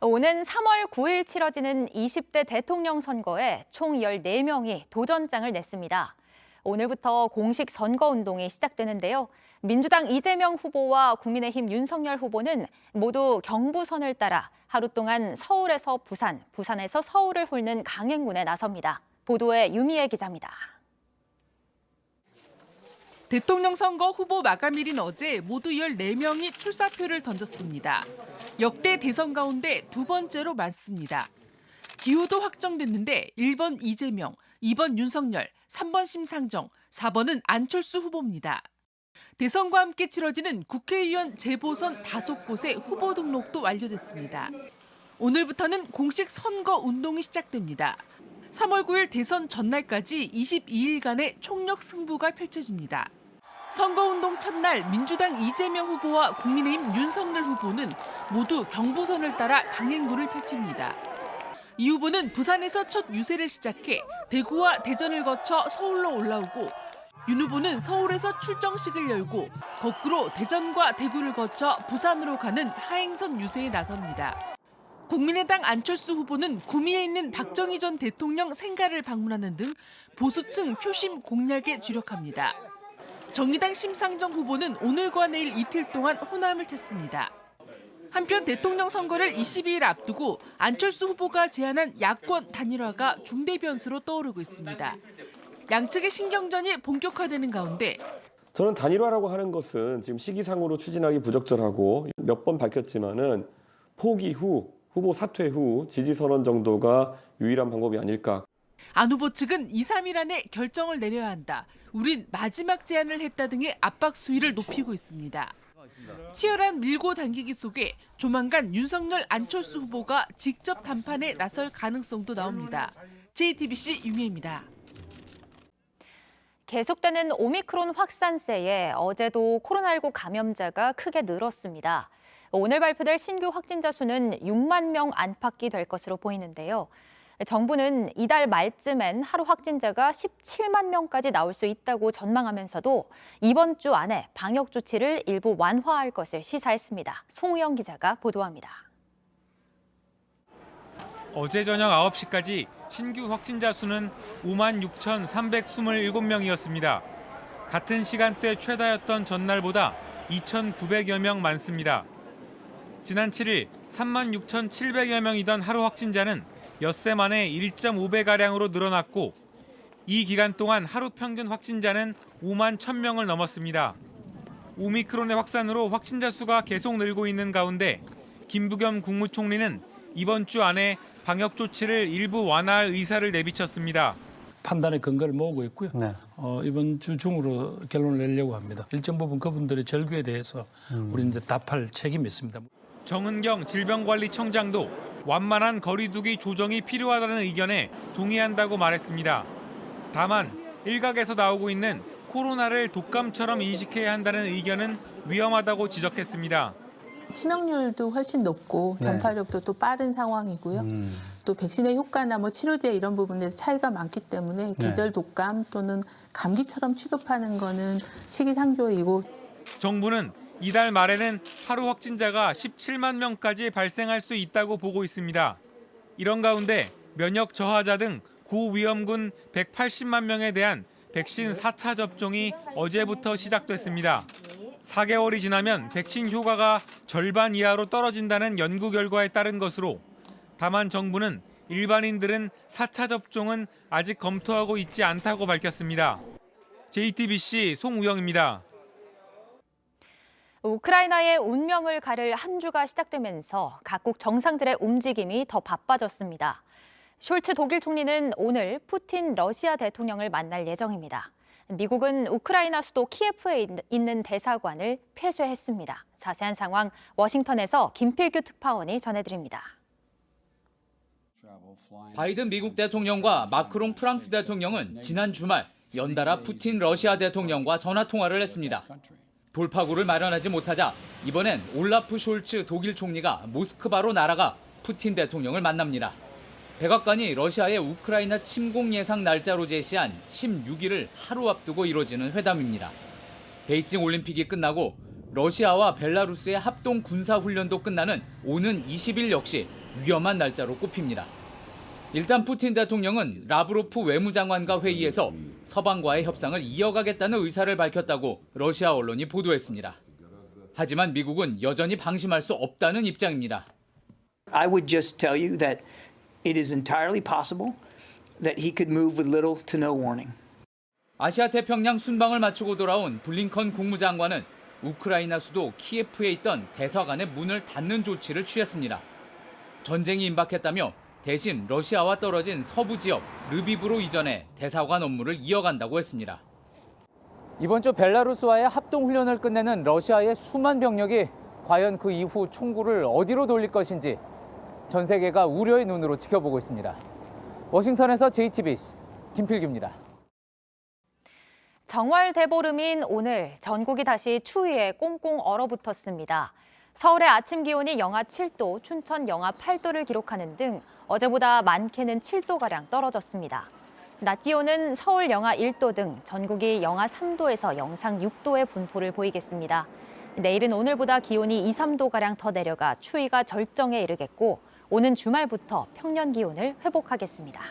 오는 3월 9일 치러지는 20대 대통령 선거에 총 14명이 도전장을 냈습니다. 오늘부터 공식 선거운동이 시작되는데요. 민주당 이재명 후보와 국민의힘 윤석열 후보는 모두 경부선을 따라 하루 동안 서울에서 부산, 부산에서 서울을 훑는 강행군에 나섭니다. 보도에 유미애 기자입니다. 대통령 선거 후보 마감일인 어제 모두 14명이 출사표를 던졌습니다. 역대 대선 가운데 두 번째로 많습니다. 기호도 확정됐는데 1번 이재명, 2번 윤석열, 3번 심상정, 4번은 안철수 후보입니다. 대선과 함께 치러지는 국회의원 재보선 5곳의 후보 등록도 완료됐습니다. 오늘부터는 공식 선거 운동이 시작됩니다. 3월 9일 대선 전날까지 22일간의 총력 승부가 펼쳐집니다. 선거운동 첫날 민주당 이재명 후보와 국민의힘 윤석열 후보는 모두 경부선을 따라 강행군을 펼칩니다. 이 후보는 부산에서 첫 유세를 시작해 대구와 대전을 거쳐 서울로 올라오고 윤 후보는 서울에서 출정식을 열고 거꾸로 대전과 대구를 거쳐 부산으로 가는 하행선 유세에 나섭니다. 국민의당 안철수 후보는 구미에 있는 박정희 전 대통령 생가를 방문하는 등 보수층 표심 공략에 주력합니다. 정의당 심상정 후보는 오늘과 내일 이틀 동안 호남을 찾습니다. 한편 대통령 선거를 22일 앞두고 안철수 후보가 제안한 야권 단일화가 중대 변수로 떠오르고 있습니다. 양측의 신경전이 본격화되는 가운데 저는 단일화라고 하는 것은 지금 시기상으로 추진하기 부적절하고 몇 번 밝혔지만은 포기 후, 후보 사퇴 후 지지 선언 정도가 유일한 방법이 아닐까. 안 후보 측은 2, 3일 안에 결정을 내려야 한다. 우린 마지막 제안을 했다 등의 압박 수위를 높이고 있습니다. 치열한 밀고 당기기 속에 조만간 윤석열 안철수 후보가 직접 담판에 나설 가능성도 나옵니다. JTBC 유미애입니다. 계속되는 오미크론 확산세에 어제도 코로나19 감염자가 크게 늘었습니다. 오늘 발표될 신규 확진자 수는 6만 명 안팎이 될 것으로 보이는데요. 정부는 이달 말쯤엔 하루 확진자가 17만 명까지 나올 수 있다고 전망하면서도 이번 주 안에 방역 조치를 일부 완화할 것을 시사했습니다. 송우영 기자가 보도합니다. 어제 저녁 9시까지 신규 확진자 수는 5만 6,327명이었습니다. 같은 시간대 최다였던 전날보다 2,900여 명 많습니다. 지난 7일 3만 6,700여 명이던 하루 확진자는 엿새 만에 1.5배가량으로 늘어났고 이 기간 동안 하루 평균 확진자는 5만 1,000명을 넘었습니다. 오미크론의 확산으로 확진자 수가 계속 늘고 있는 가운데 김부겸 국무총리는 이번 주 안에 방역 조치를 일부 완화할 의사를 내비쳤습니다. 판단의 근거를 모으고 있고요. 네. 이번 주 중으로 결론을 내려고 합니다. 일정 부분 그분들의 절규에 대해서 우리 이제 답할 책임이 있습니다. 정은경 질병관리청장도 완만한 거리두기 조정이 필요하다는 의견에 동의한다고 말했습니다. 다만 일각에서 나오고 있는 코로나를 독감처럼 인식해야 한다는 의견은 위험하다고 지적했습니다. 치명률도 훨씬 높고 전파력도 또 빠른 상황이고요. 또 백신의 효과나 치료제 이런 부분에서 차이가 많기 때문에 계절 독감 또는 감기처럼 취급하는 거는 시기상조이고. 정부는 이달 말에는 하루 확진자가 17만 명까지 발생할 수 있다고 보고 있습니다. 이런 가운데 면역 저하자 등 고위험군 180만 명에 대한 백신 4차 접종이 어제부터 시작됐습니다. 4개월이 지나면 백신 효과가 절반 이하로 떨어진다는 연구 결과에 따른 것으로 다만 정부는 일반인들은 4차 접종은 아직 검토하고 있지 않다고 밝혔습니다. JTBC 송우영입니다. 우크라이나의 운명을 가를 한 주가 시작되면서 각국 정상들의 움직임이 더 바빠졌습니다. 숄츠 독일 총리는 오늘 푸틴 러시아 대통령을 만날 예정입니다. 미국은 우크라이나 수도 키예프에 있는 대사관을 폐쇄했습니다. 자세한 상황 워싱턴에서 김필규 특파원이 전해드립니다. 바이든 미국 대통령과 마크롱 프랑스 대통령은 지난 주말 연달아 푸틴 러시아 대통령과 전화 통화를 했습니다. 돌파구를 마련하지 못하자 이번엔 올라프 숄츠 독일 총리가 모스크바로 날아가 푸틴 대통령을 만납니다. 백악관이 러시아의 우크라이나 침공 예상 날짜로 제시한 16일을 하루 앞두고 이뤄지는 회담입니다. 베이징 올림픽이 끝나고 러시아와 벨라루스의 합동 군사훈련도 끝나는 오는 20일 역시 위험한 날짜로 꼽힙니다. 일단 푸틴 대통령은 라브로프 외무장관과 회의에서 서방과의 협상을 이어가겠다는 의사를 밝혔다고 러시아 언론이 보도했습니다. 하지만 미국은 여전히 방심할 수 없다는 입장입니다. I would just tell you that it is entirely possible that he could move with little to no warning. 아시아 태평양 순방을 마치고 돌아온 블링컨 국무장관은 우크라이나 수도 키예프에 있던 대사관의 문을 닫는 조치를 취했습니다. 전쟁이 임박했다며 대신 러시아와 떨어진 서부 지역 르비브로 이전해 대사관 업무를 이어간다고 했습니다. 이번 주 벨라루스와의 합동훈련을 끝내는 러시아의 수만 병력이 과연 그 이후 총구를 어디로 돌릴 것인지 전 세계가 우려의 눈으로 지켜보고 있습니다. 워싱턴에서 JTBC 김필규입니다. 정월 대보름인 오늘 전국이 다시 추위에 꽁꽁 얼어붙었습니다. 서울의 아침 기온이 영하 7도, 춘천 영하 8도를 기록하는 등 어제보다 많게는 7도가량 떨어졌습니다. 낮 기온은 서울 영하 1도 등 전국이 영하 3도에서 영상 6도의 분포를 보이겠습니다. 내일은 오늘보다 기온이 2, 3도가량 더 내려가 추위가 절정에 이르겠고 오는 주말부터 평년 기온을 회복하겠습니다.